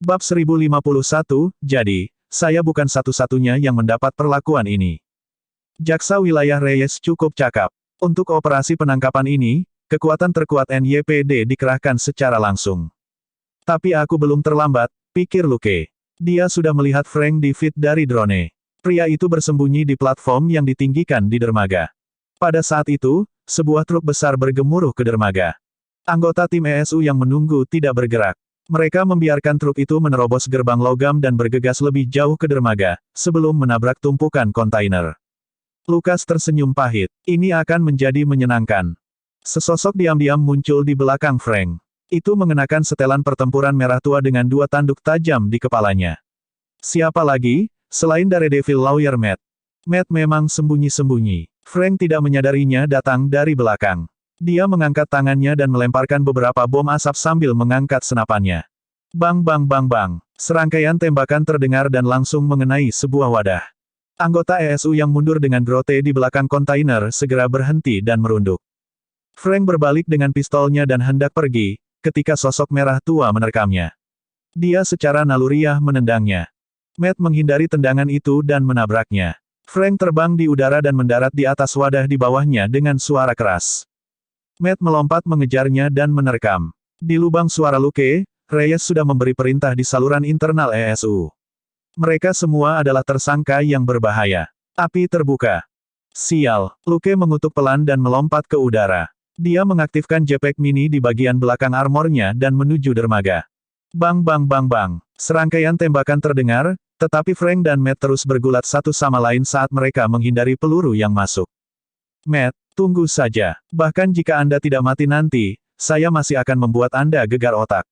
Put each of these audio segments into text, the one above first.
Bab 1051, jadi, saya bukan satu-satunya yang mendapat perlakuan ini. Jaksa wilayah Reyes cukup cakap. Untuk operasi penangkapan ini, kekuatan terkuat NYPD dikerahkan secara langsung. Tapi aku belum terlambat, pikir Luke. Dia sudah melihat Frank di feed dari drone. Pria itu bersembunyi di platform yang ditinggikan di dermaga. Pada saat itu, sebuah truk besar bergemuruh ke dermaga. Anggota tim ESU yang menunggu tidak bergerak. Mereka membiarkan truk itu menerobos gerbang logam dan bergegas lebih jauh ke dermaga, sebelum menabrak tumpukan kontainer. Lukas tersenyum pahit. Ini akan menjadi menyenangkan. Sesosok diam-diam muncul di belakang Frank. Itu mengenakan setelan pertempuran merah tua dengan dua tanduk tajam di kepalanya. Siapa lagi, selain Daredevil Lawyer Matt? Matt memang sembunyi-sembunyi. Frank tidak menyadarinya datang dari belakang. Dia mengangkat tangannya dan melemparkan beberapa bom asap sambil mengangkat senapannya. Bang bang bang bang. Serangkaian tembakan terdengar dan langsung mengenai sebuah wadah. Anggota ESU yang mundur dengan grote di belakang kontainer segera berhenti dan merunduk. Frank berbalik dengan pistolnya dan hendak pergi, ketika sosok merah tua menerkamnya. Dia secara naluriah menendangnya. Matt menghindari tendangan itu dan menabraknya. Frank terbang di udara dan mendarat di atas wadah di bawahnya dengan suara keras. Matt melompat mengejarnya dan menerkam. Di lubang suara Luke, Reyes sudah memberi perintah di saluran internal ESU. Mereka semua adalah tersangka yang berbahaya. Api terbuka. Sial, Luke mengutuk pelan dan melompat ke udara. Dia mengaktifkan jetpack mini di bagian belakang armornya dan menuju dermaga. Bang bang bang bang. Serangkaian tembakan terdengar, tetapi Frank dan Matt terus bergulat satu sama lain saat mereka menghindari peluru yang masuk. Matt, tunggu saja. Bahkan jika Anda tidak mati nanti, saya masih akan membuat Anda gegar otak.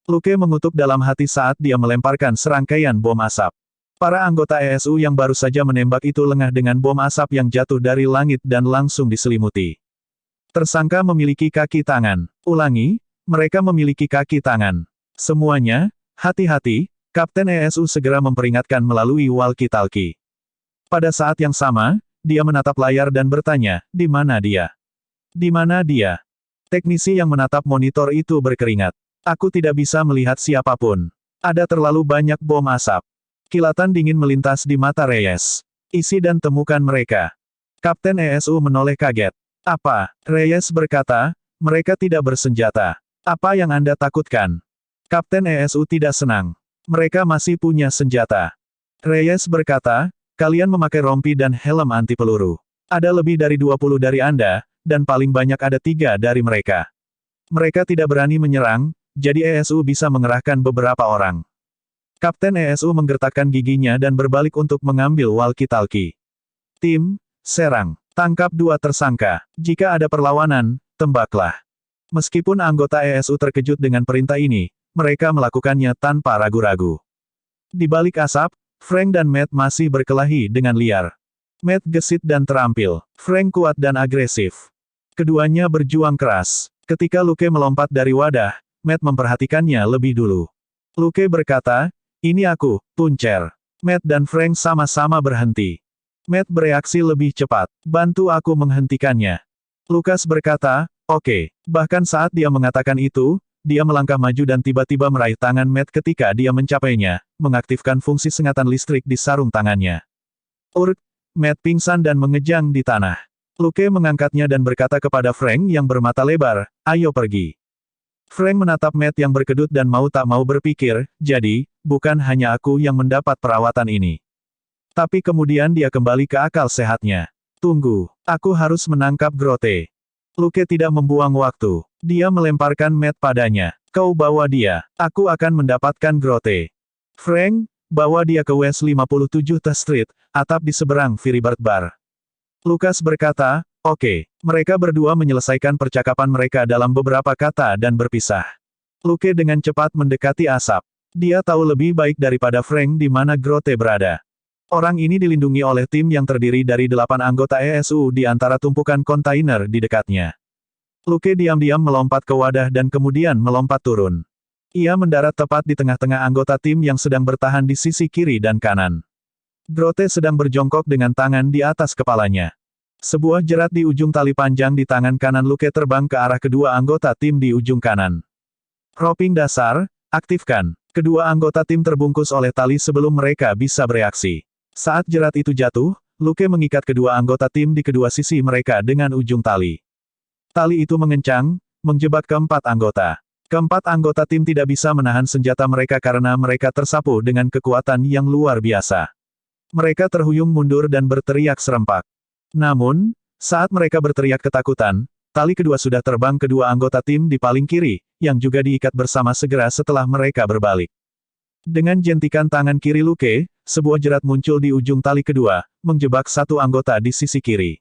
Luke mengutuk dalam hati saat dia melemparkan serangkaian bom asap. Para anggota ESU yang baru saja menembak itu lengah dengan bom asap yang jatuh dari langit dan langsung diselimuti. Tersangka memiliki kaki tangan. Ulangi, mereka memiliki kaki tangan. Semuanya, hati-hati, Kapten ESU segera memperingatkan melalui walkie-talkie. Pada saat yang sama, dia menatap layar dan bertanya, di mana dia? Di mana dia? Teknisi yang menatap monitor itu berkeringat. Aku tidak bisa melihat siapapun. Ada terlalu banyak bom asap. Kilatan dingin melintas di mata Reyes. Isi dan temukan mereka. Kapten ESU menoleh kaget. Apa? Reyes berkata, mereka tidak bersenjata. Apa yang Anda takutkan? Kapten ESU tidak senang. Mereka masih punya senjata. Reyes berkata, kalian memakai rompi dan helm anti peluru. Ada lebih dari 20 dari Anda, dan paling banyak ada 3 dari mereka. Mereka tidak berani menyerang, jadi ESU bisa mengerahkan beberapa orang. Kapten ESU menggertakkan giginya dan berbalik untuk mengambil walkie-talkie. Tim, serang. Tangkap 2 tersangka. Jika ada perlawanan, tembaklah. Meskipun anggota ESU terkejut dengan perintah ini, mereka melakukannya tanpa ragu-ragu. Di balik asap, Frank dan Matt masih berkelahi dengan liar. Matt gesit dan terampil. Frank kuat dan agresif. Keduanya berjuang keras. Ketika Luke melompat dari wadah, Matt memperhatikannya lebih dulu. Luke berkata, ini aku, Puncher. Matt dan Frank sama-sama berhenti. Matt bereaksi lebih cepat. Bantu aku menghentikannya. Lukas berkata, oke. Bahkan saat dia mengatakan itu, dia melangkah maju dan tiba-tiba meraih tangan Matt ketika dia mencapainya, mengaktifkan fungsi sengatan listrik di sarung tangannya. Urk, Matt pingsan dan mengejang di tanah. Luke mengangkatnya dan berkata kepada Frank yang bermata lebar, ayo pergi. Frank menatap Matt yang berkedut dan mau tak mau berpikir, jadi, bukan hanya aku yang mendapat perawatan ini. Tapi kemudian dia kembali ke akal sehatnya. Tunggu, aku harus menangkap Grote. Luke tidak membuang waktu. Dia melemparkan Matt padanya. Kau bawa dia. Aku akan mendapatkan Grote. Frank, bawa dia ke West 57 Th Street, atap di seberang Firibird Bar. Lukas berkata, oke. Mereka berdua menyelesaikan percakapan mereka dalam beberapa kata dan berpisah. Luke dengan cepat mendekati asap. Dia tahu lebih baik daripada Frank di mana Grote berada. Orang ini dilindungi oleh tim yang terdiri dari 8 anggota ESU di antara tumpukan kontainer di dekatnya. Luke diam-diam melompat ke wadah dan kemudian melompat turun. Ia mendarat tepat di tengah-tengah anggota tim yang sedang bertahan di sisi kiri dan kanan. Grote sedang berjongkok dengan tangan di atas kepalanya. Sebuah jerat di ujung tali panjang di tangan kanan Luke terbang ke arah kedua anggota tim di ujung kanan. Roping dasar, Aktifkan. Kedua anggota tim terbungkus oleh tali sebelum mereka bisa bereaksi. Saat jerat itu jatuh, Luke mengikat kedua anggota tim di kedua sisi mereka dengan ujung tali. Tali itu mengencang, menjebak keempat anggota. Keempat anggota tim tidak bisa menahan senjata mereka karena mereka tersapu dengan kekuatan yang luar biasa. Mereka terhuyung mundur dan berteriak serempak. Namun, saat mereka berteriak ketakutan, tali kedua sudah terbang kedua anggota tim di paling kiri, yang juga diikat bersama segera setelah mereka berbalik. Dengan jentikan tangan kiri Luke, sebuah jerat muncul di ujung tali kedua, menjebak satu anggota di sisi kiri.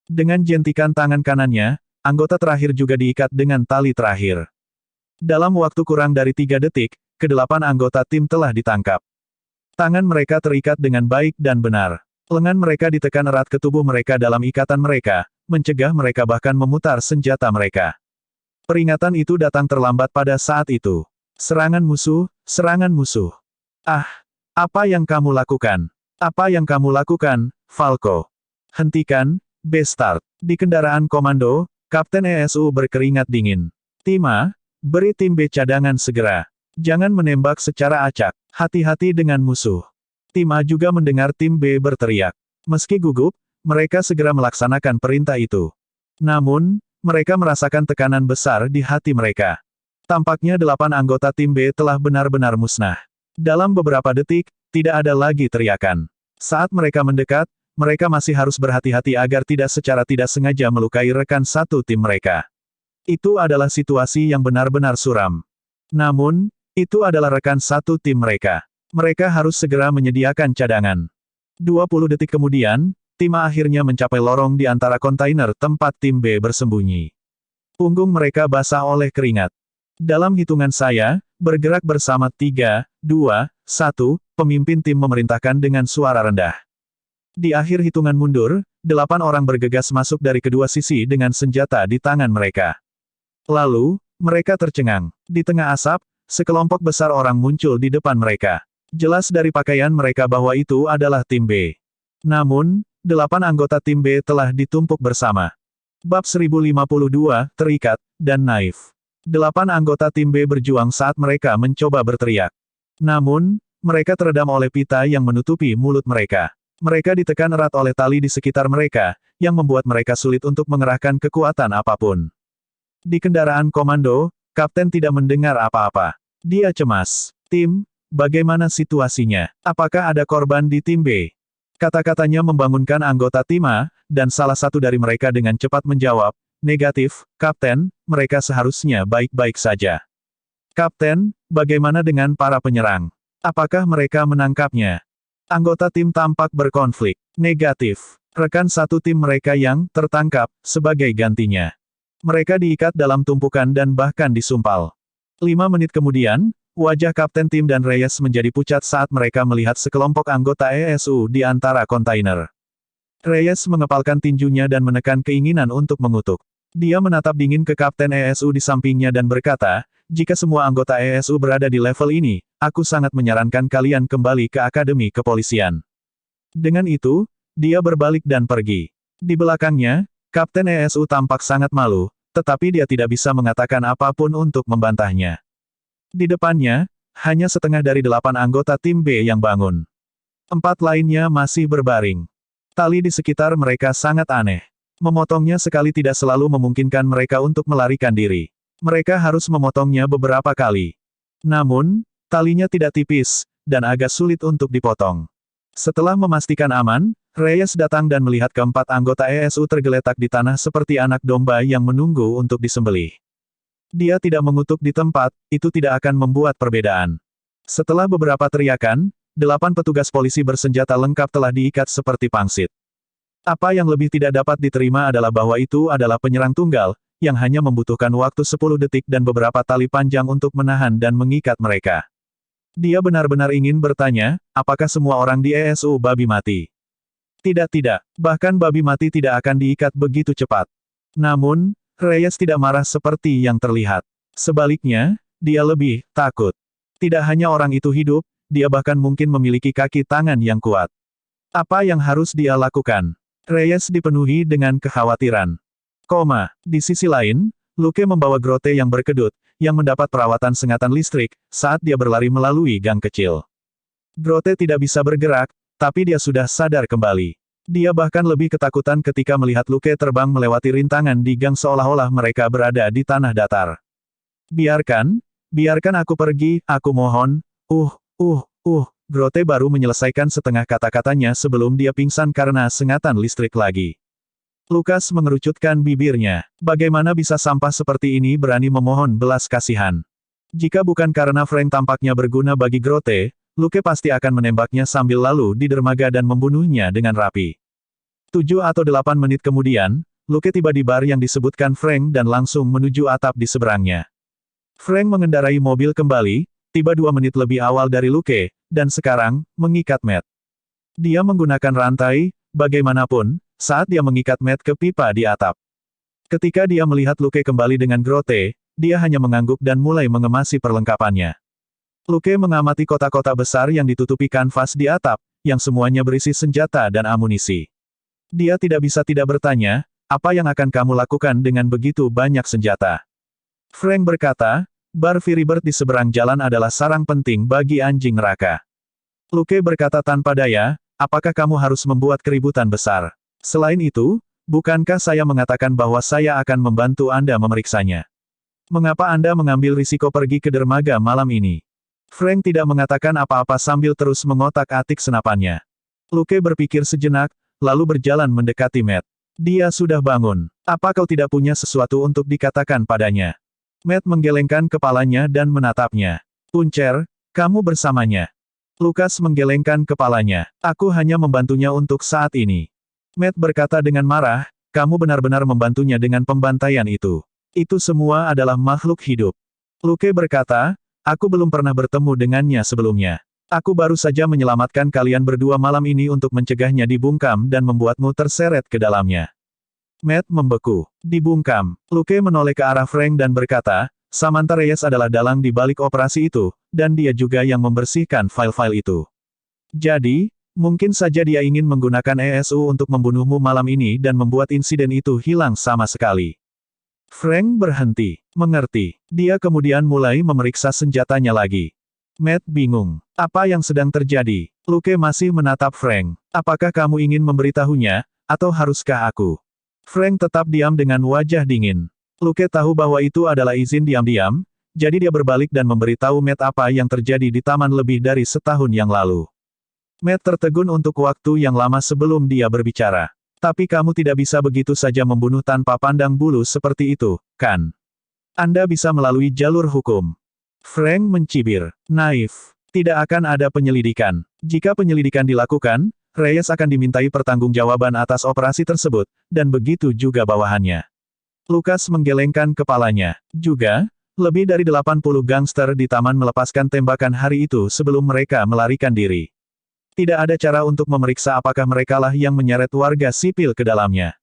Dengan jentikan tangan kanannya, anggota terakhir juga diikat dengan tali terakhir. Dalam waktu kurang dari 3 detik, kedelapan anggota tim telah ditangkap. Tangan mereka terikat dengan baik dan benar. Lengan mereka ditekan erat ke tubuh mereka dalam ikatan mereka, mencegah mereka bahkan memutar senjata mereka. Peringatan itu datang terlambat pada saat itu. Serangan musuh, serangan musuh. Ah! Apa yang kamu lakukan? Apa yang kamu lakukan, Falco? Hentikan, Bastard. Di kendaraan komando, Kapten ESU berkeringat dingin. Tima, beri tim B cadangan segera. Jangan menembak secara acak. Hati-hati dengan musuh. Tim A juga mendengar tim B berteriak. Meski gugup, mereka segera melaksanakan perintah itu. Namun, mereka merasakan tekanan besar di hati mereka. Tampaknya 8 anggota tim B telah benar-benar musnah. Dalam beberapa detik, tidak ada lagi teriakan. Saat mereka mendekat, mereka masih harus berhati-hati agar tidak secara tidak sengaja melukai rekan satu tim mereka. Itu adalah situasi yang benar-benar suram. Namun, itu adalah rekan satu tim mereka. Mereka harus segera menyediakan cadangan. 20 detik kemudian, tim A akhirnya mencapai lorong di antara kontainer tempat tim B bersembunyi. Punggung mereka basah oleh keringat. Dalam hitungan saya, bergerak bersama 3, 2, 1, pemimpin tim memerintahkan dengan suara rendah. Di akhir hitungan mundur, 8 orang bergegas masuk dari kedua sisi dengan senjata di tangan mereka. Lalu, mereka tercengang. Di tengah asap, sekelompok besar orang muncul di depan mereka. Jelas dari pakaian mereka bahwa itu adalah tim B. Namun, 8 anggota tim B telah ditumpuk bersama. Bab 1052, terikat, dan naif. 8 anggota tim B berjuang saat mereka mencoba berteriak. Namun, mereka teredam oleh pita yang menutupi mulut mereka. Mereka ditekan erat oleh tali di sekitar mereka, yang membuat mereka sulit untuk mengerahkan kekuatan apapun. Di kendaraan komando, Kapten tidak mendengar apa-apa. Dia cemas. Tim, bagaimana situasinya? Apakah ada korban di tim B? Kata-katanya membangunkan anggota tim A, dan salah satu dari mereka dengan cepat menjawab, "Negatif, Kapten, mereka seharusnya baik-baik saja." "Kapten, bagaimana dengan para penyerang? Apakah mereka menangkapnya?" Anggota tim tampak berkonflik. "Negatif. Rekan satu tim mereka yang tertangkap sebagai gantinya. Mereka diikat dalam tumpukan dan bahkan disumpal." 5 menit kemudian, wajah Kapten Tim dan Reyes menjadi pucat saat mereka melihat sekelompok anggota ESU di antara kontainer. Reyes mengepalkan tinjunya dan menekan keinginan untuk mengutuk. Dia menatap dingin ke Kapten ESU di sampingnya dan berkata, "Jika semua anggota ESU berada di level ini, aku sangat menyarankan kalian kembali ke Akademi Kepolisian." Dengan itu, dia berbalik dan pergi. Di belakangnya, Kapten ESU tampak sangat malu, tetapi dia tidak bisa mengatakan apapun untuk membantahnya. Di depannya, hanya setengah dari 8 anggota tim B yang bangun. 4 lainnya masih berbaring. Tali di sekitar mereka sangat aneh. Memotongnya sekali tidak selalu memungkinkan mereka untuk melarikan diri. Mereka harus memotongnya beberapa kali. Namun, talinya tidak tipis, dan agak sulit untuk dipotong. Setelah memastikan aman, Reyes datang dan melihat keempat anggota ESU tergeletak di tanah seperti anak domba yang menunggu untuk disembelih. Dia tidak mengutuk di tempat, itu tidak akan membuat perbedaan. Setelah beberapa teriakan, 8 petugas polisi bersenjata lengkap telah diikat seperti pangsit. Apa yang lebih tidak dapat diterima adalah bahwa itu adalah penyerang tunggal, yang hanya membutuhkan waktu 10 detik dan beberapa tali panjang untuk menahan dan mengikat mereka. Dia benar-benar ingin bertanya, apakah semua orang di ESU babi mati? Tidak, bahkan babi mati tidak akan diikat begitu cepat. Namun, Reyes tidak marah seperti yang terlihat. Sebaliknya, dia lebih takut. Tidak hanya orang itu hidup, dia bahkan mungkin memiliki kaki tangan yang kuat. Apa yang harus dia lakukan? Reyes dipenuhi dengan kekhawatiran. Di sisi lain, Luke membawa Grote yang berkedut, yang mendapat perawatan sengatan listrik, saat dia berlari melalui gang kecil. Grote tidak bisa bergerak, tapi dia sudah sadar kembali. Dia bahkan lebih ketakutan ketika melihat Luke terbang melewati rintangan di gang seolah-olah mereka berada di tanah datar. Biarkan aku pergi, aku mohon. Grote baru menyelesaikan setengah kata-katanya sebelum dia pingsan karena sengatan listrik lagi. Lukas mengerucutkan bibirnya. Bagaimana bisa sampah seperti ini berani memohon belas kasihan? Jika bukan karena Frank tampaknya berguna bagi Grote, Luke pasti akan menembaknya sambil lalu di dermaga dan membunuhnya dengan rapi. 7 atau 8 menit kemudian, Luke tiba di bar yang disebutkan Frank dan langsung menuju atap di seberangnya. Frank mengendarai mobil kembali, tiba 2 menit lebih awal dari Luke, dan sekarang, mengikat Matt. Dia menggunakan rantai, bagaimanapun, saat dia mengikat Matt ke pipa di atap. Ketika dia melihat Luke kembali dengan Grote, dia hanya mengangguk dan mulai mengemasi perlengkapannya. Luke mengamati kotak-kotak besar yang ditutupi kanvas di atap, yang semuanya berisi senjata dan amunisi. Dia tidak bisa tidak bertanya, apa yang akan kamu lakukan dengan begitu banyak senjata? Frank berkata, bar Firibird di seberang jalan adalah sarang penting bagi anjing neraka. Luke berkata tanpa daya, apakah kamu harus membuat keributan besar? Selain itu, bukankah saya mengatakan bahwa saya akan membantu Anda memeriksanya? Mengapa Anda mengambil risiko pergi ke dermaga malam ini? Frank tidak mengatakan apa-apa sambil terus mengotak-atik senapannya. Luke berpikir sejenak, lalu berjalan mendekati Matt. Dia sudah bangun. Apa kau tidak punya sesuatu untuk dikatakan padanya? Matt menggelengkan kepalanya dan menatapnya. Puncer, kamu bersamanya. Lukas menggelengkan kepalanya. Aku hanya membantunya untuk saat ini. Matt berkata dengan marah, kamu benar-benar membantunya dengan pembantaian itu. Itu semua adalah makhluk hidup. Luke berkata, aku belum pernah bertemu dengannya sebelumnya. Aku baru saja menyelamatkan kalian berdua malam ini untuk mencegahnya dibungkam dan membuatmu terseret ke dalamnya. Matt membeku. Dibungkam. Luke menoleh ke arah Frank dan berkata, Samantha Reyes adalah dalang di balik operasi itu, dan dia juga yang membersihkan file-file itu. Jadi, mungkin saja dia ingin menggunakan ESU untuk membunuhmu malam ini dan membuat insiden itu hilang sama sekali. Frank berhenti. Mengerti. Dia kemudian mulai memeriksa senjatanya lagi. Matt bingung. Apa yang sedang terjadi? Luke masih menatap Frank. Apakah kamu ingin memberitahunya, atau haruskah aku? Frank tetap diam dengan wajah dingin. Luke tahu bahwa itu adalah izin diam-diam, jadi dia berbalik dan memberitahu Matt apa yang terjadi di taman lebih dari setahun yang lalu. Matt tertegun untuk waktu yang lama sebelum dia berbicara. Tapi kamu tidak bisa begitu saja membunuh tanpa pandang bulu seperti itu, kan? Anda bisa melalui jalur hukum. Frank mencibir. Naif. Tidak akan ada penyelidikan. Jika penyelidikan dilakukan, Reyes akan dimintai pertanggungjawaban atas operasi tersebut, dan begitu juga bawahannya. Lukas menggelengkan kepalanya. Juga, lebih dari 80 gangster di taman melepaskan tembakan hari itu sebelum mereka melarikan diri. Tidak ada cara untuk memeriksa apakah merekalah yang menyeret warga sipil ke dalamnya.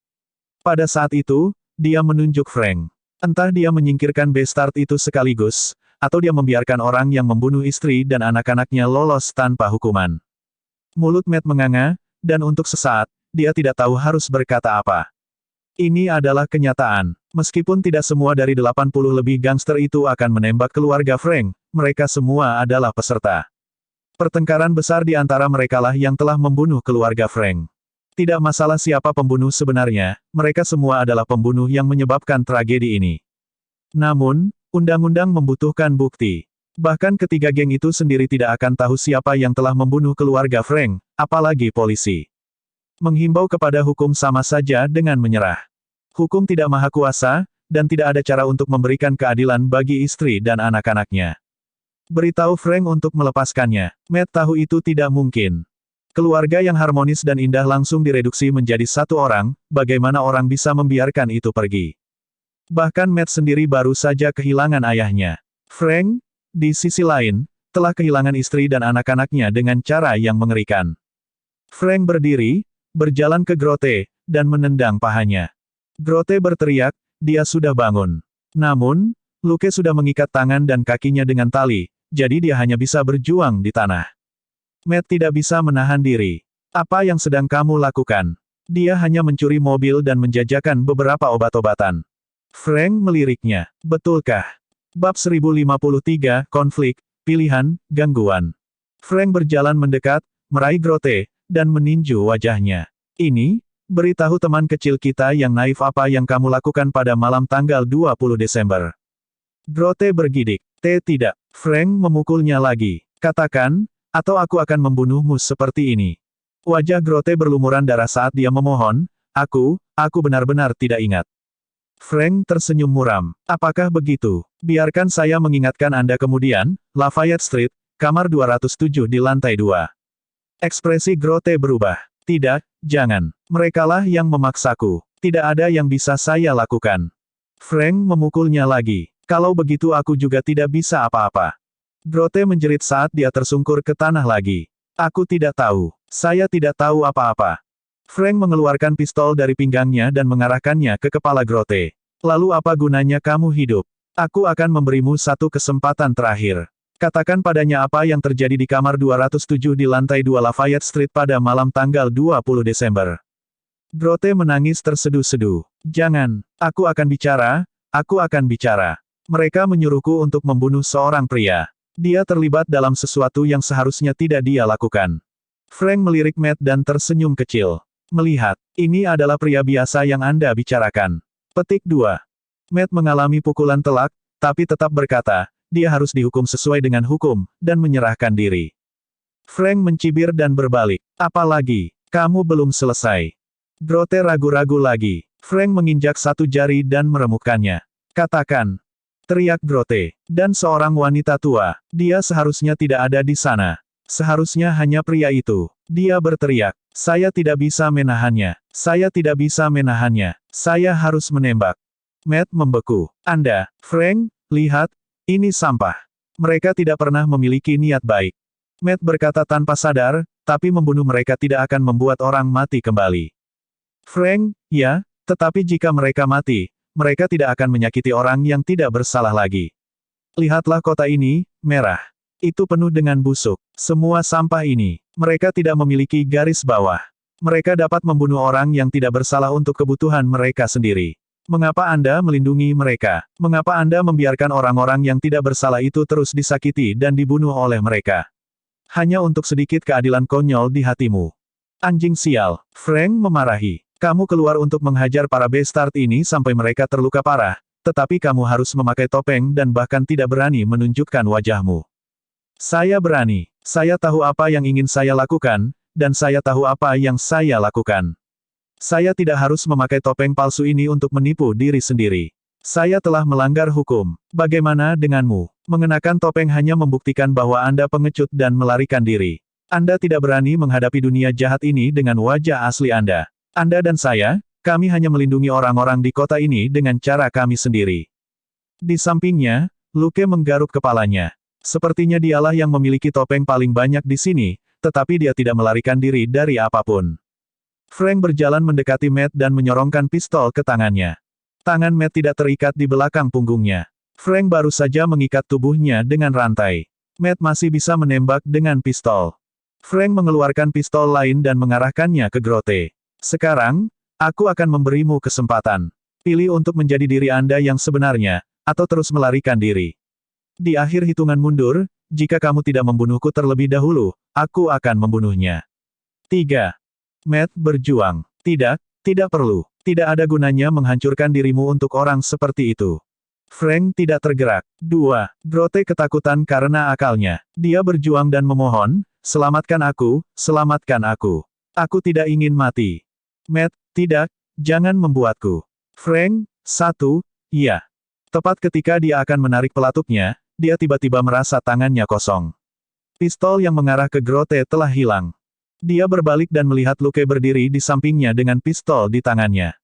Pada saat itu, dia menunjuk Frank. Entah dia menyingkirkan Bestard itu sekaligus, atau dia membiarkan orang yang membunuh istri dan anak-anaknya lolos tanpa hukuman. Mulut Matt menganga, dan untuk sesaat, dia tidak tahu harus berkata apa. Ini adalah kenyataan. Meskipun tidak semua dari 80 lebih gangster itu akan menembak keluarga Frank, mereka semua adalah peserta. Pertengkaran besar di antara merekalah yang telah membunuh keluarga Frank. Tidak masalah siapa pembunuh sebenarnya, mereka semua adalah pembunuh yang menyebabkan tragedi ini. Namun, undang-undang membutuhkan bukti. Bahkan ketiga geng itu sendiri tidak akan tahu siapa yang telah membunuh keluarga Frank, apalagi polisi. Menghimbau kepada hukum sama saja dengan menyerah. Hukum tidak maha kuasa, dan tidak ada cara untuk memberikan keadilan bagi istri dan anak-anaknya. Beritahu Frank untuk melepaskannya. Matt tahu itu tidak mungkin. Keluarga yang harmonis dan indah langsung direduksi menjadi satu orang, bagaimana orang bisa membiarkan itu pergi? Bahkan Matt sendiri baru saja kehilangan ayahnya. Frank, di sisi lain, telah kehilangan istri dan anak-anaknya dengan cara yang mengerikan. Frank berdiri, berjalan ke Grote, dan menendang pahanya. Grote berteriak, dia sudah bangun. Namun, Luke sudah mengikat tangan dan kakinya dengan tali, jadi dia hanya bisa berjuang di tanah. Matt tidak bisa menahan diri. Apa yang sedang kamu lakukan? Dia hanya mencuri mobil dan menjajakan beberapa obat-obatan. Frank meliriknya. Betulkah? Bab 1053, Konflik, Pilihan, Gangguan. Frank berjalan mendekat, meraih Grote, dan meninju wajahnya. Ini, beritahu teman kecil kita yang naif apa yang kamu lakukan pada malam tanggal 20 Desember. Grote bergidik. Tidak. Frank memukulnya lagi. Katakan, atau aku akan membunuhmu seperti ini. Wajah Grote berlumuran darah saat dia memohon, aku benar-benar tidak ingat. Frank tersenyum muram. Apakah begitu? Biarkan saya mengingatkan Anda kemudian, Lafayette Street, kamar 207 di lantai 2. Ekspresi Grote berubah. Tidak, jangan. Merekalah yang memaksaku. Tidak ada yang bisa saya lakukan. Frank memukulnya lagi. Kalau begitu aku juga tidak bisa apa-apa. Grote menjerit saat dia tersungkur ke tanah lagi. Aku tidak tahu. Saya tidak tahu apa-apa. Frank mengeluarkan pistol dari pinggangnya dan mengarahkannya ke kepala Grote. Lalu apa gunanya kamu hidup? Aku akan memberimu satu kesempatan terakhir. Katakan padanya apa yang terjadi di kamar 207 di lantai 2 Lafayette Street pada malam tanggal 20 Desember. Grote menangis terseduh-seduh. Jangan, aku akan bicara, aku akan bicara. Mereka menyuruhku untuk membunuh seorang pria. Dia terlibat dalam sesuatu yang seharusnya tidak dia lakukan. Frank melirik Matt dan tersenyum kecil. Melihat, ini adalah pria biasa yang Anda bicarakan. Petik 2. Matt mengalami pukulan telak, tapi tetap berkata, dia harus dihukum sesuai dengan hukum, dan menyerahkan diri. Frank mencibir dan berbalik. Apalagi, kamu belum selesai. Grote ragu-ragu lagi. Frank menginjak satu jari dan meremukkannya. Katakan. Teriak Grote. Dan seorang wanita tua. Dia seharusnya tidak ada di sana. Seharusnya hanya pria itu. Dia berteriak. Saya tidak bisa menahannya. Saya tidak bisa menahannya. Saya harus menembak. Matt membeku. Anda, Frank, lihat, ini sampah. Mereka tidak pernah memiliki niat baik. Matt berkata tanpa sadar, tapi membunuh mereka tidak akan membuat orang mati kembali. Frank, ya, tetapi jika mereka mati, mereka tidak akan menyakiti orang yang tidak bersalah lagi. Lihatlah kota ini, merah. Itu penuh dengan busuk. Semua sampah ini. Mereka tidak memiliki garis bawah. Mereka dapat membunuh orang yang tidak bersalah untuk kebutuhan mereka sendiri. Mengapa Anda melindungi mereka? Mengapa Anda membiarkan orang-orang yang tidak bersalah itu terus disakiti dan dibunuh oleh mereka? Hanya untuk sedikit keadilan konyol di hatimu. Anjing sial. Frank memarahi. Kamu keluar untuk menghajar para bastard ini sampai mereka terluka parah, tetapi kamu harus memakai topeng dan bahkan tidak berani menunjukkan wajahmu. Saya berani. Saya tahu apa yang ingin saya lakukan, dan saya tahu apa yang saya lakukan. Saya tidak harus memakai topeng palsu ini untuk menipu diri sendiri. Saya telah melanggar hukum. Bagaimana denganmu? Mengenakan topeng hanya membuktikan bahwa Anda pengecut dan melarikan diri. Anda tidak berani menghadapi dunia jahat ini dengan wajah asli Anda. Anda dan saya, kami hanya melindungi orang-orang di kota ini dengan cara kami sendiri. Di sampingnya, Luke menggaruk kepalanya. Sepertinya dialah yang memiliki topeng paling banyak di sini, tetapi dia tidak melarikan diri dari apapun. Frank berjalan mendekati Matt dan menyorongkan pistol ke tangannya. Tangan Matt tidak terikat di belakang punggungnya. Frank baru saja mengikat tubuhnya dengan rantai. Matt masih bisa menembak dengan pistol. Frank mengeluarkan pistol lain dan mengarahkannya ke Grote. Sekarang, aku akan memberimu kesempatan. Pilih untuk menjadi diri Anda yang sebenarnya, atau terus melarikan diri. Di akhir hitungan mundur, jika kamu tidak membunuhku terlebih dahulu, aku akan membunuhnya. 3. Matt berjuang. Tidak perlu. Tidak ada gunanya menghancurkan dirimu untuk orang seperti itu. Frank tidak tergerak. 2. Grote ketakutan karena akalnya. Dia berjuang dan memohon, selamatkan aku, selamatkan aku. Aku tidak ingin mati. Matt, tidak, jangan membuatku. Frank, 1, iya. Tepat ketika dia akan menarik pelatuknya, dia tiba-tiba merasa tangannya kosong. Pistol yang mengarah ke Grote telah hilang. Dia berbalik dan melihat Luke berdiri di sampingnya dengan pistol di tangannya.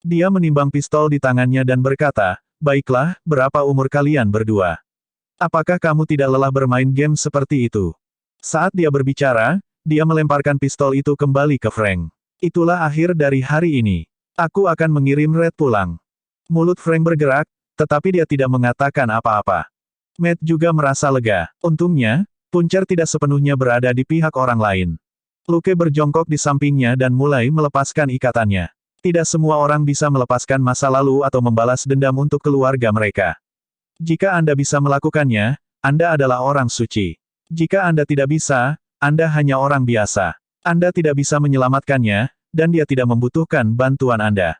Dia menimbang pistol di tangannya dan berkata, baiklah, berapa umur kalian berdua? Apakah kamu tidak lelah bermain game seperti itu? Saat dia berbicara, dia melemparkan pistol itu kembali ke Frank. Itulah akhir dari hari ini. Aku akan mengirim Red pulang. Mulut Frank bergerak, tetapi dia tidak mengatakan apa-apa. Matt juga merasa lega. Untungnya, Puncher tidak sepenuhnya berada di pihak orang lain. Luke berjongkok di sampingnya dan mulai melepaskan ikatannya. Tidak semua orang bisa melepaskan masa lalu atau membalas dendam untuk keluarga mereka. Jika Anda bisa melakukannya, Anda adalah orang suci. Jika Anda tidak bisa, Anda hanya orang biasa. Anda tidak bisa menyelamatkannya, dan dia tidak membutuhkan bantuan Anda.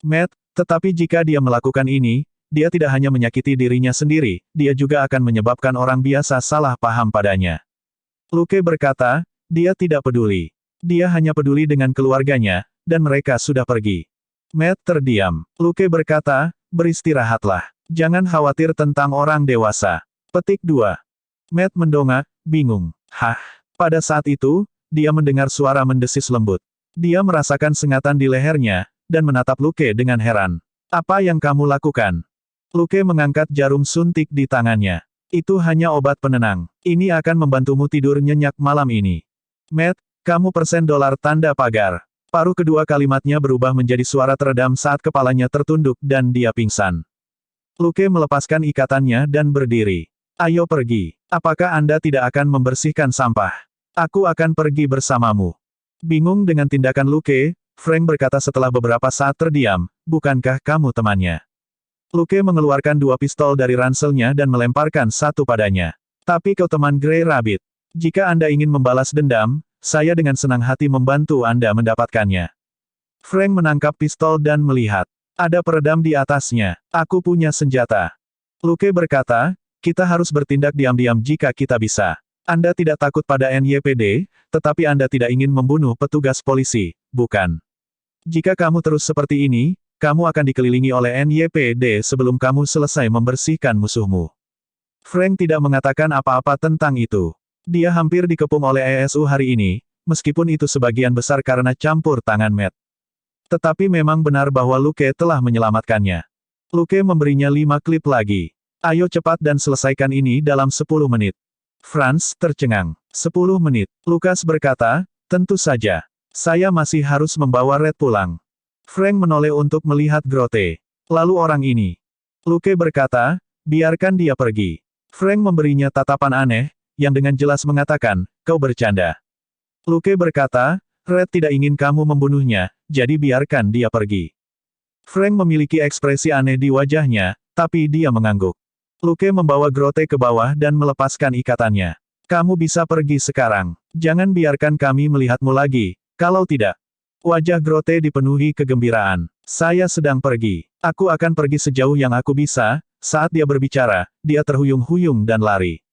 Matt, tetapi jika dia melakukan ini, dia tidak hanya menyakiti dirinya sendiri, dia juga akan menyebabkan orang biasa salah paham padanya. Luke berkata, dia tidak peduli. Dia hanya peduli dengan keluarganya, dan mereka sudah pergi. Matt terdiam. Luke berkata, beristirahatlah. Jangan khawatir tentang orang dewasa. Petik 2. Matt mendongak, bingung. Hah? Pada saat itu, dia mendengar suara mendesis lembut. Dia merasakan sengatan di lehernya, dan menatap Luke dengan heran. Apa yang kamu lakukan? Luke mengangkat jarum suntik di tangannya. Itu hanya obat penenang. Ini akan membantumu tidur nyenyak malam ini. Matt, kamu % dolar tanda pagar. Paruh kedua kalimatnya berubah menjadi suara teredam saat kepalanya tertunduk dan dia pingsan. Luke melepaskan ikatannya dan berdiri. Ayo pergi. Apakah Anda tidak akan membersihkan sampah? Aku akan pergi bersamamu. Bingung dengan tindakan Luke, Frank berkata setelah beberapa saat terdiam, bukankah kamu temannya? Luke mengeluarkan 2 pistol dari ranselnya dan melemparkan satu padanya. Tapi kau teman Grey Rabbit. Jika Anda ingin membalas dendam, saya dengan senang hati membantu Anda mendapatkannya. Frank menangkap pistol dan melihat. Ada peredam di atasnya. Aku punya senjata. Luke berkata, kita harus bertindak diam-diam jika kita bisa. Anda tidak takut pada NYPD, tetapi Anda tidak ingin membunuh petugas polisi, bukan? Jika kamu terus seperti ini, kamu akan dikelilingi oleh NYPD sebelum kamu selesai membersihkan musuhmu. Frank tidak mengatakan apa-apa tentang itu. Dia hampir dikepung oleh ESU hari ini, meskipun itu sebagian besar karena campur tangan Matt. Tetapi memang benar bahwa Luke telah menyelamatkannya. Luke memberinya 5 klip lagi. Ayo cepat dan selesaikan ini dalam 10 menit. Franz tercengang. 10 menit. Lukas berkata, tentu saja. Saya masih harus membawa Red pulang. Frank menoleh untuk melihat Grote. Lalu orang ini. Luke berkata, biarkan dia pergi. Frank memberinya tatapan aneh, yang dengan jelas mengatakan, kau bercanda. Luke berkata, Red tidak ingin kamu membunuhnya, jadi biarkan dia pergi. Frank memiliki ekspresi aneh di wajahnya, tapi dia mengangguk. Luke membawa Grote ke bawah dan melepaskan ikatannya. Kamu bisa pergi sekarang. Jangan biarkan kami melihatmu lagi, kalau tidak. Wajah Grote dipenuhi kegembiraan. Saya sedang pergi. Aku akan pergi sejauh yang aku bisa. Saat dia berbicara, dia terhuyung-huyung dan lari.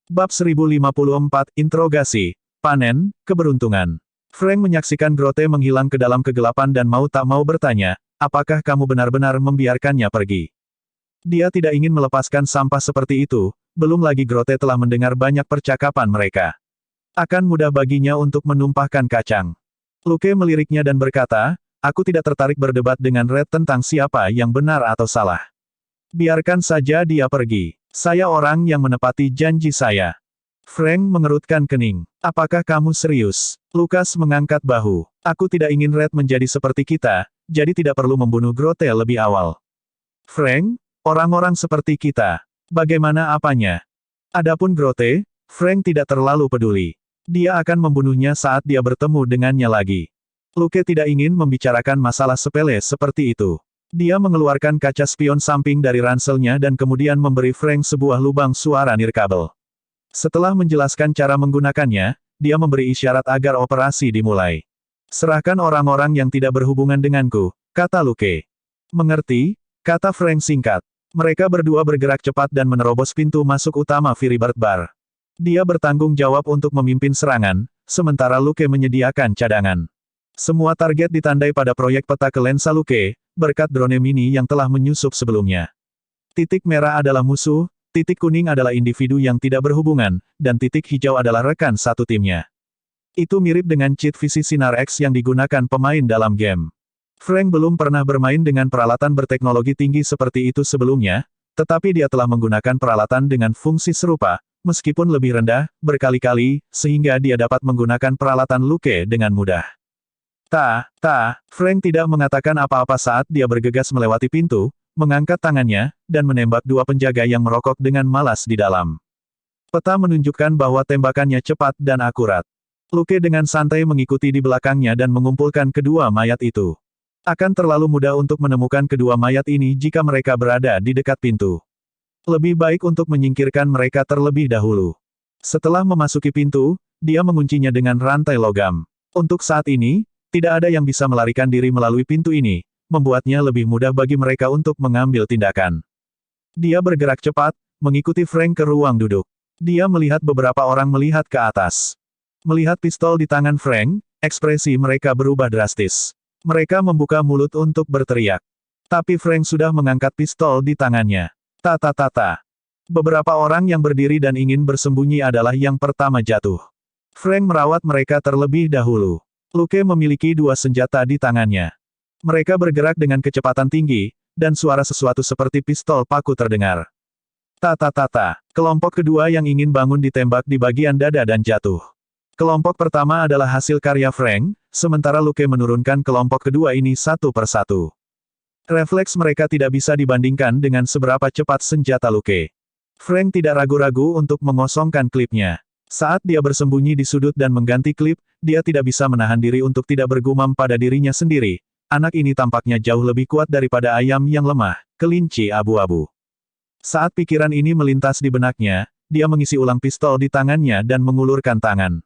Bab 1054, Interogasi. Panen, Keberuntungan. Frank menyaksikan Grote menghilang ke dalam kegelapan dan mau tak mau bertanya, apakah kamu benar-benar membiarkannya pergi? Dia tidak ingin melepaskan sampah seperti itu, belum lagi Grote telah mendengar banyak percakapan mereka. Akan mudah baginya untuk menumpahkan kacang. Luke meliriknya dan berkata, aku tidak tertarik berdebat dengan Red tentang siapa yang benar atau salah. Biarkan saja dia pergi. Saya orang yang menepati janji saya. Frank mengerutkan kening. Apakah kamu serius? Lukas mengangkat bahu. Aku tidak ingin Red menjadi seperti kita, jadi tidak perlu membunuh Grote lebih awal. Frank, orang-orang seperti kita. Bagaimana apanya? Adapun Grote, Frank tidak terlalu peduli. Dia akan membunuhnya saat dia bertemu dengannya lagi. Luke tidak ingin membicarakan masalah sepele seperti itu. Dia mengeluarkan kaca spion samping dari ranselnya dan kemudian memberi Frank sebuah lubang suara nirkabel. Setelah menjelaskan cara menggunakannya, dia memberi isyarat agar operasi dimulai. Serahkan orang-orang yang tidak berhubungan denganku, kata Luke. Mengerti, kata Frank singkat. Mereka berdua bergerak cepat dan menerobos pintu masuk utama Firibird Bar. Dia bertanggung jawab untuk memimpin serangan, sementara Luke menyediakan cadangan. Semua target ditandai pada proyek peta ke lensa Luke, berkat drone mini yang telah menyusup sebelumnya. Titik merah adalah musuh, titik kuning adalah individu yang tidak berhubungan, dan titik hijau adalah rekan satu timnya. Itu mirip dengan cheat visi sinar X yang digunakan pemain dalam game. Frank belum pernah bermain dengan peralatan berteknologi tinggi seperti itu sebelumnya, tetapi dia telah menggunakan peralatan dengan fungsi serupa, meskipun lebih rendah, berkali-kali, sehingga dia dapat menggunakan peralatan Luke dengan mudah. Frank tidak mengatakan apa-apa saat dia bergegas melewati pintu, mengangkat tangannya, dan menembak 2 penjaga yang merokok dengan malas di dalam. Peta menunjukkan bahwa tembakannya cepat dan akurat. Luke dengan santai mengikuti di belakangnya dan mengumpulkan kedua mayat itu. Akan terlalu mudah untuk menemukan kedua mayat ini jika mereka berada di dekat pintu. Lebih baik untuk menyingkirkan mereka terlebih dahulu. Setelah memasuki pintu, dia menguncinya dengan rantai logam. Untuk saat ini, tidak ada yang bisa melarikan diri melalui pintu ini, membuatnya lebih mudah bagi mereka untuk mengambil tindakan. Dia bergerak cepat, mengikuti Frank ke ruang duduk. Dia melihat beberapa orang melihat ke atas. Melihat pistol di tangan Frank, ekspresi mereka berubah drastis. Mereka membuka mulut untuk berteriak. Tapi Frank sudah mengangkat pistol di tangannya. Tata-tata. Beberapa orang yang berdiri dan ingin bersembunyi adalah yang pertama jatuh. Frank merawat mereka terlebih dahulu. Luke memiliki dua senjata di tangannya. Mereka bergerak dengan kecepatan tinggi, dan suara sesuatu seperti pistol paku terdengar. Tata-tata. Kelompok kedua yang ingin bangun ditembak di bagian dada dan jatuh. Kelompok pertama adalah hasil karya Frank, sementara Luke menurunkan kelompok kedua ini satu persatu. Refleks mereka tidak bisa dibandingkan dengan seberapa cepat senjata Luke. Frank tidak ragu-ragu untuk mengosongkan klipnya. Saat dia bersembunyi di sudut dan mengganti klip, dia tidak bisa menahan diri untuk tidak bergumam pada dirinya sendiri. Anak ini tampaknya jauh lebih kuat daripada ayam yang lemah, kelinci abu-abu. Saat pikiran ini melintas di benaknya, dia mengisi ulang pistol di tangannya dan mengulurkan tangan.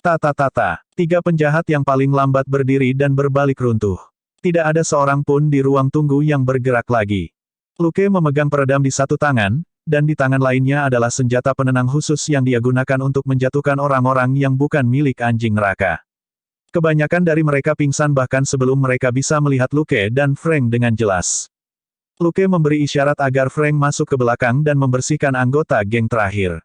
Tata-tata. Tiga penjahat yang paling lambat berdiri dan berbalik runtuh. Tidak ada seorang pun di ruang tunggu yang bergerak lagi. Luke memegang peredam di satu tangan, dan di tangan lainnya adalah senjata penenang khusus yang dia gunakan untuk menjatuhkan orang-orang yang bukan milik anjing neraka. Kebanyakan dari mereka pingsan bahkan sebelum mereka bisa melihat Luke dan Frank dengan jelas. Luke memberi isyarat agar Frank masuk ke belakang dan membersihkan anggota geng terakhir.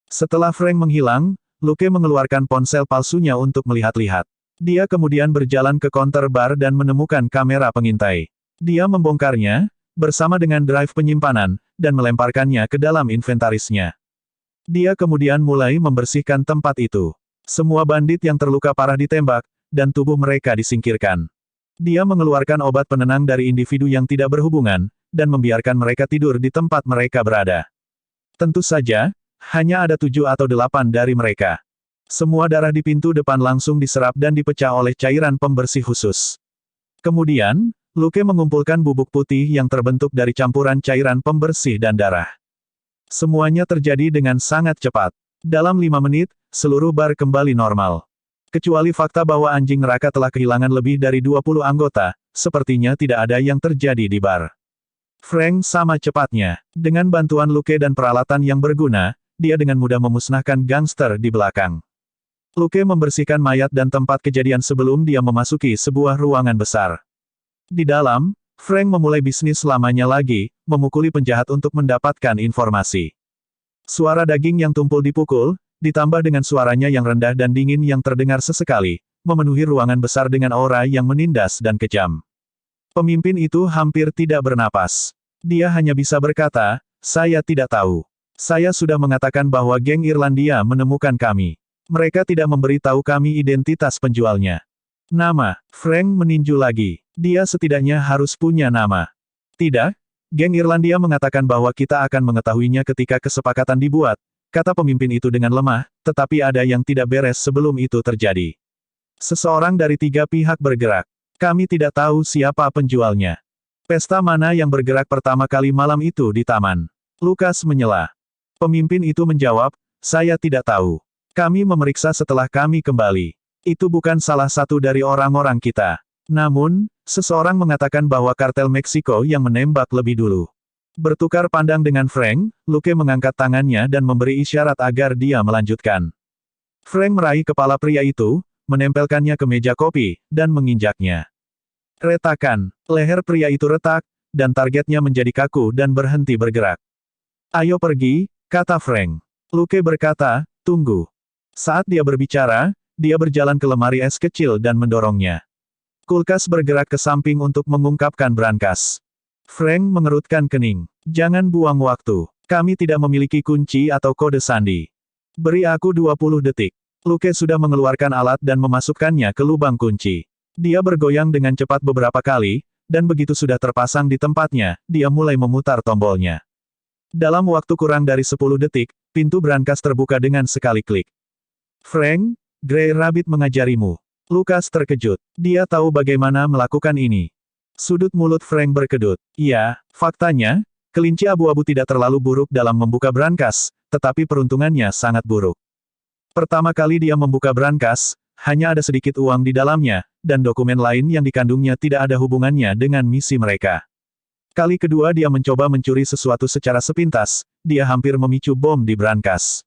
Setelah Frank menghilang, Luke mengeluarkan ponsel palsunya untuk melihat-lihat. Dia kemudian berjalan ke counter bar dan menemukan kamera pengintai. Dia membongkarnya, bersama dengan drive penyimpanan, dan melemparkannya ke dalam inventarisnya. Dia kemudian mulai membersihkan tempat itu. Semua bandit yang terluka parah ditembak, dan tubuh mereka disingkirkan. Dia mengeluarkan obat penenang dari individu yang tidak berhubungan, dan membiarkan mereka tidur di tempat mereka berada. Tentu saja, hanya ada 7 atau 8 dari mereka. Semua darah di pintu depan langsung diserap dan dipecah oleh cairan pembersih khusus. Kemudian, Luke mengumpulkan bubuk putih yang terbentuk dari campuran cairan pembersih dan darah. Semuanya terjadi dengan sangat cepat. Dalam 5 menit, seluruh bar kembali normal. Kecuali fakta bahwa anjing neraka telah kehilangan lebih dari 20 anggota, sepertinya tidak ada yang terjadi di bar. Frank sama cepatnya. Dengan bantuan Luke dan peralatan yang berguna, dia dengan mudah memusnahkan gangster di belakang. Luke membersihkan mayat dan tempat kejadian sebelum dia memasuki sebuah ruangan besar. Di dalam, Frank memulai bisnis lamanya lagi, memukuli penjahat untuk mendapatkan informasi. Suara daging yang tumpul dipukul, ditambah dengan suaranya yang rendah dan dingin yang terdengar sesekali, memenuhi ruangan besar dengan aura yang menindas dan kejam. Pemimpin itu hampir tidak bernapas. Dia hanya bisa berkata, "Saya tidak tahu. Saya sudah mengatakan bahwa geng Irlandia menemukan kami. Mereka tidak memberitahu kami identitas penjualnya." Nama. Frank meninju lagi. Dia setidaknya harus punya nama. Tidak, geng Irlandia mengatakan bahwa kita akan mengetahuinya ketika kesepakatan dibuat, kata pemimpin itu dengan lemah, tetapi ada yang tidak beres sebelum itu terjadi. Seseorang dari 3 pihak bergerak. Kami tidak tahu siapa penjualnya. Pesta mana yang bergerak pertama kali malam itu di taman? Lukas menyela. Pemimpin itu menjawab, "Saya tidak tahu. Kami memeriksa setelah kami kembali. Itu bukan salah satu dari orang-orang kita." Namun, seseorang mengatakan bahwa kartel Meksiko yang menembak lebih dulu. Bertukar pandang dengan Frank, Luke mengangkat tangannya dan memberi isyarat agar dia melanjutkan. Frank meraih kepala pria itu, menempelkannya ke meja kopi, dan menginjaknya. Retakan, leher pria itu retak, dan targetnya menjadi kaku dan berhenti bergerak. "Ayo pergi," kata Frank. Luke berkata, "Tunggu." Saat dia berbicara, dia berjalan ke lemari es kecil dan mendorongnya. Kulkas bergerak ke samping untuk mengungkapkan brankas. Frank mengerutkan kening. "Jangan buang waktu. Kami tidak memiliki kunci atau kode sandi. Beri aku 20 detik." Luke sudah mengeluarkan alat dan memasukkannya ke lubang kunci. Dia bergoyang dengan cepat beberapa kali, dan begitu sudah terpasang di tempatnya, dia mulai memutar tombolnya. Dalam waktu kurang dari 10 detik, pintu brankas terbuka dengan sekali klik. "Frank, Grey Rabbit mengajarimu." Lukas terkejut. Dia tahu bagaimana melakukan ini. Sudut mulut Frank berkedut. "Iya, faktanya, Kelinci abu-abu tidak terlalu buruk dalam membuka brankas, tetapi peruntungannya sangat buruk. Pertama kali dia membuka brankas, hanya ada sedikit uang di dalamnya, dan dokumen lain yang dikandungnya tidak ada hubungannya dengan misi mereka. Kali kedua dia mencoba mencuri sesuatu secara sepintas, dia hampir memicu bom di brankas.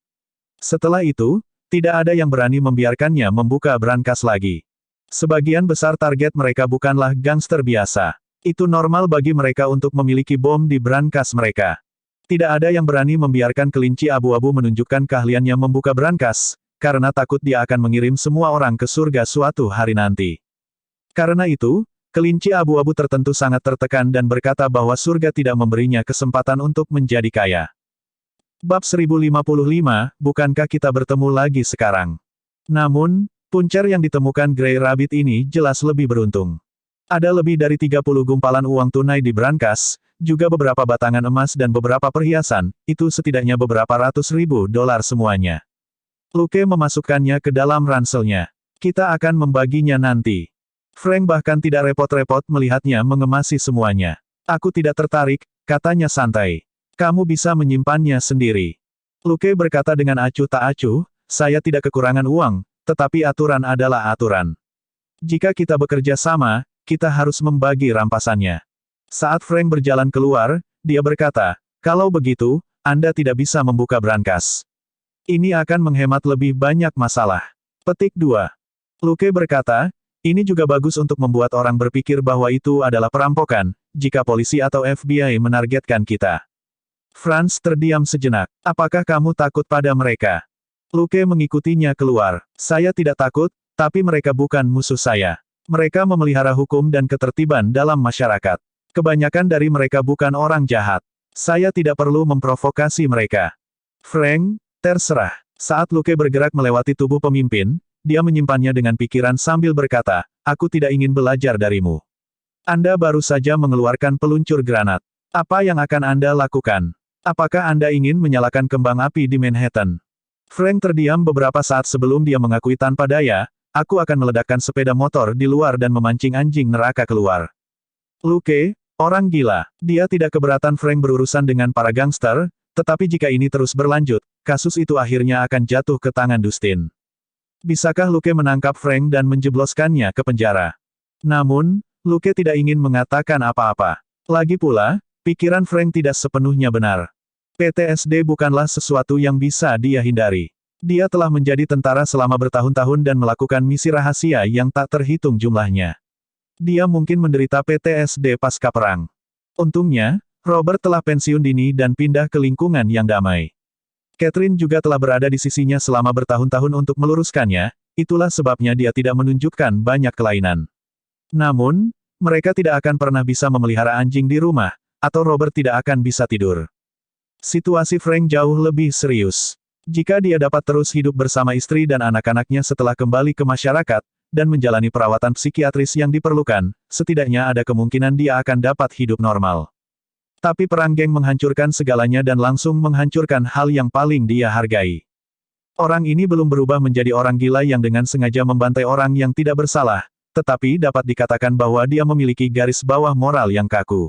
Setelah itu, tidak ada yang berani membiarkannya membuka brankas lagi. Sebagian besar target mereka bukanlah gangster biasa. Itu normal bagi mereka untuk memiliki bom di brankas mereka. Tidak ada yang berani membiarkan kelinci abu-abu menunjukkan keahliannya membuka brankas, karena takut dia akan mengirim semua orang ke surga suatu hari nanti. Karena itu, kelinci abu-abu tertentu sangat tertekan dan berkata bahwa surga tidak memberinya kesempatan untuk menjadi kaya. Bab 1055, bukankah kita bertemu lagi sekarang? Namun, puncer yang ditemukan Grey Rabbit ini jelas lebih beruntung. Ada lebih dari 30 gumpalan uang tunai di brankas, juga beberapa batangan emas dan beberapa perhiasan, itu setidaknya beberapa ratus ribu dolar semuanya. Luke memasukkannya ke dalam ranselnya. Kita akan membaginya nanti. Frank bahkan tidak repot-repot melihatnya mengemasi semuanya. Aku tidak tertarik, katanya santai. Kamu bisa menyimpannya sendiri. Luke berkata dengan acuh tak acuh, saya tidak kekurangan uang, tetapi aturan adalah aturan. Jika kita bekerja sama, kita harus membagi rampasannya. Saat Frank berjalan keluar, dia berkata, kalau begitu, Anda tidak bisa membuka brankas. Ini akan menghemat lebih banyak masalah. Petik 2. Luke berkata, ini juga bagus untuk membuat orang berpikir bahwa itu adalah perampokan, jika polisi atau FBI menargetkan kita. Franz terdiam sejenak. Apakah kamu takut pada mereka? Luke mengikutinya keluar. Saya tidak takut, tapi mereka bukan musuh saya. Mereka memelihara hukum dan ketertiban dalam masyarakat. Kebanyakan dari mereka bukan orang jahat. Saya tidak perlu memprovokasi mereka. Frank, terserah. Saat Luke bergerak melewati tubuh pemimpin, dia menyimpannya dengan pikiran sambil berkata, aku tidak ingin belajar darimu. Anda baru saja mengeluarkan peluncur granat. Apa yang akan Anda lakukan? Apakah Anda ingin menyalakan kembang api di Manhattan? Frank terdiam beberapa saat sebelum dia mengakui tanpa daya, aku akan meledakkan sepeda motor di luar dan memancing anjing neraka keluar. Luke, orang gila. Dia tidak keberatan Frank berurusan dengan para gangster, tetapi jika ini terus berlanjut, kasus itu akhirnya akan jatuh ke tangan Dustin. Bisakah Luke menangkap Frank dan menjebloskannya ke penjara? Namun, Luke tidak ingin mengatakan apa-apa. Lagi pula, pikiran Frank tidak sepenuhnya benar. PTSD bukanlah sesuatu yang bisa dia hindari. Dia telah menjadi tentara selama bertahun-tahun dan melakukan misi rahasia yang tak terhitung jumlahnya. Dia mungkin menderita PTSD pasca perang. Untungnya, Robert telah pensiun dini dan pindah ke lingkungan yang damai. Catherine juga telah berada di sisinya selama bertahun-tahun untuk meluruskannya, itulah sebabnya dia tidak menunjukkan banyak kelainan. Namun, mereka tidak akan pernah bisa memelihara anjing di rumah, atau Robert tidak akan bisa tidur. Situasi Frank jauh lebih serius. Jika dia dapat terus hidup bersama istri dan anak-anaknya setelah kembali ke masyarakat, dan menjalani perawatan psikiatris yang diperlukan, setidaknya ada kemungkinan dia akan dapat hidup normal. Tapi perang geng menghancurkan segalanya dan langsung menghancurkan hal yang paling dia hargai. Orang ini belum berubah menjadi orang gila yang dengan sengaja membantai orang yang tidak bersalah, tetapi dapat dikatakan bahwa dia memiliki garis bawah moral yang kaku.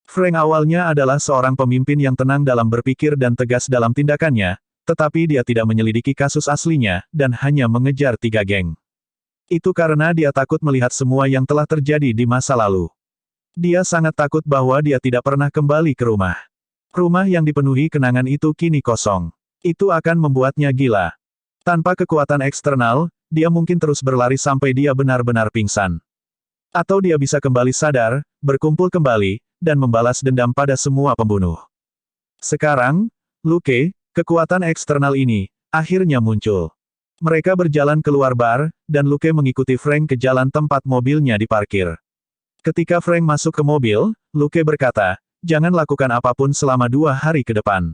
Frank awalnya adalah seorang pemimpin yang tenang dalam berpikir dan tegas dalam tindakannya, tetapi dia tidak menyelidiki kasus aslinya, dan hanya mengejar 3 geng. Itu karena dia takut melihat semua yang telah terjadi di masa lalu. Dia sangat takut bahwa dia tidak pernah kembali ke rumah. Rumah yang dipenuhi kenangan itu kini kosong. Itu akan membuatnya gila. Tanpa kekuatan eksternal, dia mungkin terus berlari sampai dia benar-benar pingsan. Atau dia bisa kembali sadar, berkumpul kembali, dan membalas dendam pada semua pembunuh. Sekarang, Luke, kekuatan eksternal ini, akhirnya muncul. Mereka berjalan keluar bar, dan Luke mengikuti Frank ke jalan tempat mobilnya diparkir. Ketika Frank masuk ke mobil, Luke berkata, jangan lakukan apapun selama 2 hari ke depan.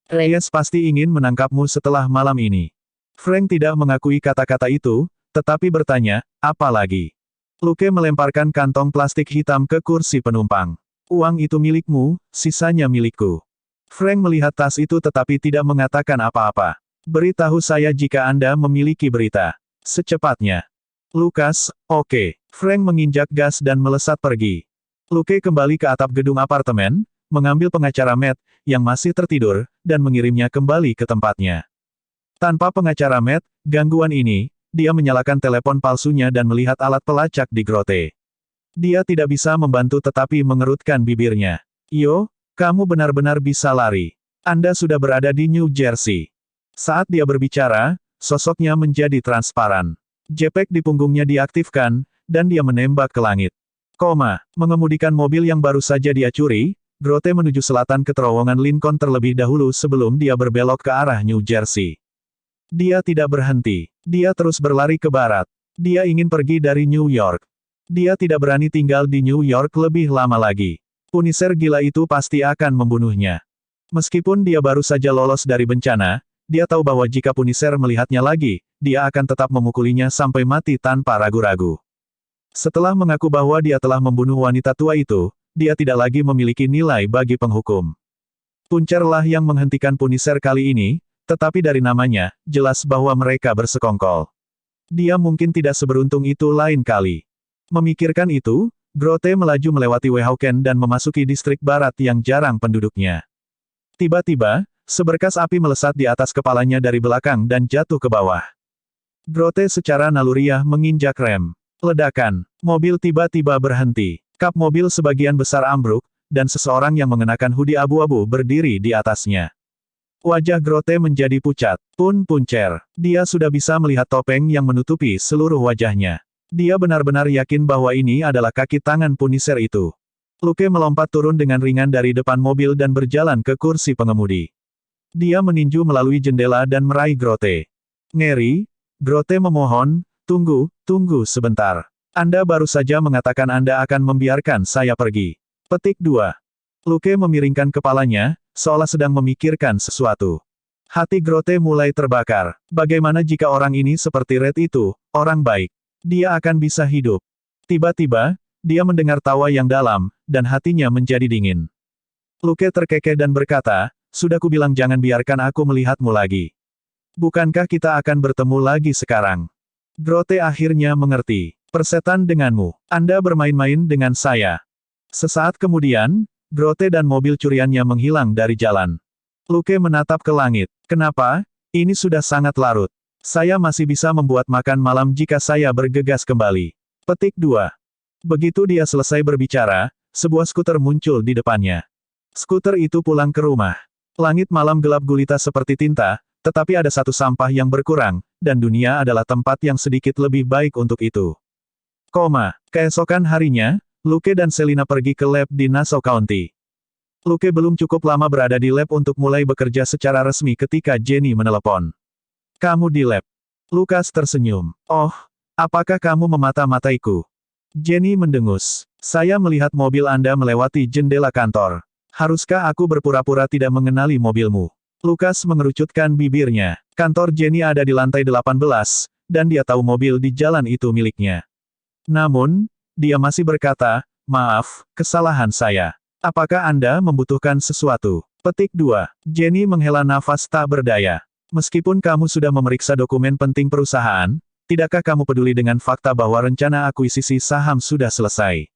Reyes pasti ingin menangkapmu setelah malam ini. Frank tidak mengakui kata-kata itu, tetapi bertanya, apa lagi? Luke melemparkan kantong plastik hitam ke kursi penumpang. Uang itu milikmu, sisanya milikku. Frank melihat tas itu tetapi tidak mengatakan apa-apa. Beritahu saya jika Anda memiliki berita. Secepatnya. Lukas, oke. Frank menginjak gas dan melesat pergi. Luke kembali ke atap gedung apartemen, mengambil pengacara Matt, yang masih tertidur, dan mengirimnya kembali ke tempatnya. Tanpa pengacara Matt, gangguan ini, dia menyalakan telepon palsunya dan melihat alat pelacak di grotte. Dia tidak bisa membantu tetapi mengerutkan bibirnya. Yo, kamu benar-benar bisa lari. Anda sudah berada di New Jersey. Saat dia berbicara, sosoknya menjadi transparan. Jetpack di punggungnya diaktifkan, dan dia menembak ke langit. Mengemudikan mobil yang baru saja dia curi, Grotte menuju selatan ke terowongan Lincoln terlebih dahulu sebelum dia berbelok ke arah New Jersey. Dia tidak berhenti. Dia terus berlari ke barat. Dia ingin pergi dari New York. Dia tidak berani tinggal di New York lebih lama lagi. Punisher gila itu pasti akan membunuhnya. Meskipun dia baru saja lolos dari bencana, dia tahu bahwa jika Punisher melihatnya lagi, dia akan tetap memukulinya sampai mati tanpa ragu-ragu. Setelah mengaku bahwa dia telah membunuh wanita tua itu, dia tidak lagi memiliki nilai bagi penghukum. Puncherlah yang menghentikan Punisher kali ini, tetapi dari namanya, jelas bahwa mereka bersekongkol. Dia mungkin tidak seberuntung itu lain kali. Memikirkan itu, Grotte melaju melewati Weehawken dan memasuki distrik barat yang jarang penduduknya. Tiba-tiba, seberkas api melesat di atas kepalanya dari belakang dan jatuh ke bawah. Grotte secara naluriah menginjak rem. Ledakan. Mobil tiba-tiba berhenti. Kap mobil sebagian besar ambruk, dan seseorang yang mengenakan hoodie abu-abu berdiri di atasnya. Wajah Grotte menjadi pucat. Puncher. Dia sudah bisa melihat topeng yang menutupi seluruh wajahnya. Dia benar-benar yakin bahwa ini adalah kaki tangan Punisher itu. Luke melompat turun dengan ringan dari depan mobil dan berjalan ke kursi pengemudi. Dia meninju melalui jendela dan meraih Grotte. Ngeri, Grotte memohon, tunggu sebentar. Anda baru saja mengatakan Anda akan membiarkan saya pergi. Petik 2. Luke memiringkan kepalanya, seolah sedang memikirkan sesuatu. Hati Grotte mulai terbakar. Bagaimana jika orang ini seperti Red itu, orang baik? Dia akan bisa hidup. Tiba-tiba, dia mendengar tawa yang dalam, dan hatinya menjadi dingin. Luke terkekeh dan berkata, sudah kubilang jangan biarkan aku melihatmu lagi. Bukankah kita akan bertemu lagi sekarang? Grotte akhirnya mengerti. Persetan denganmu. Anda bermain-main dengan saya. Sesaat kemudian, Grotte dan mobil curiannya menghilang dari jalan. Luke menatap ke langit. Kenapa? Ini sudah sangat larut. Saya masih bisa membuat makan malam jika saya bergegas kembali. Petik 2. Begitu dia selesai berbicara, sebuah skuter muncul di depannya. Skuter itu pulang ke rumah. Langit malam gelap gulita seperti tinta, tetapi ada satu sampah yang berkurang, dan dunia adalah tempat yang sedikit lebih baik untuk itu. Keesokan harinya, Luke dan Selina pergi ke lab di Nassau County. Luke belum cukup lama berada di lab untuk mulai bekerja secara resmi ketika Jenny menelepon. Kamu di lab. Lukas tersenyum. Oh, apakah kamu memata-mataiku? Jenny mendengus. Saya melihat mobil Anda melewati jendela kantor. Haruskah aku berpura-pura tidak mengenali mobilmu? Lukas mengerucutkan bibirnya. Kantor Jenny ada di lantai 18, dan dia tahu mobil di jalan itu miliknya. Namun, dia masih berkata, maaf, kesalahan saya. Apakah Anda membutuhkan sesuatu? Petik 2. Jenny menghela nafas tak berdaya. Meskipun kamu sudah memeriksa dokumen penting perusahaan, tidakkah kamu peduli dengan fakta bahwa rencana akuisisi saham sudah selesai?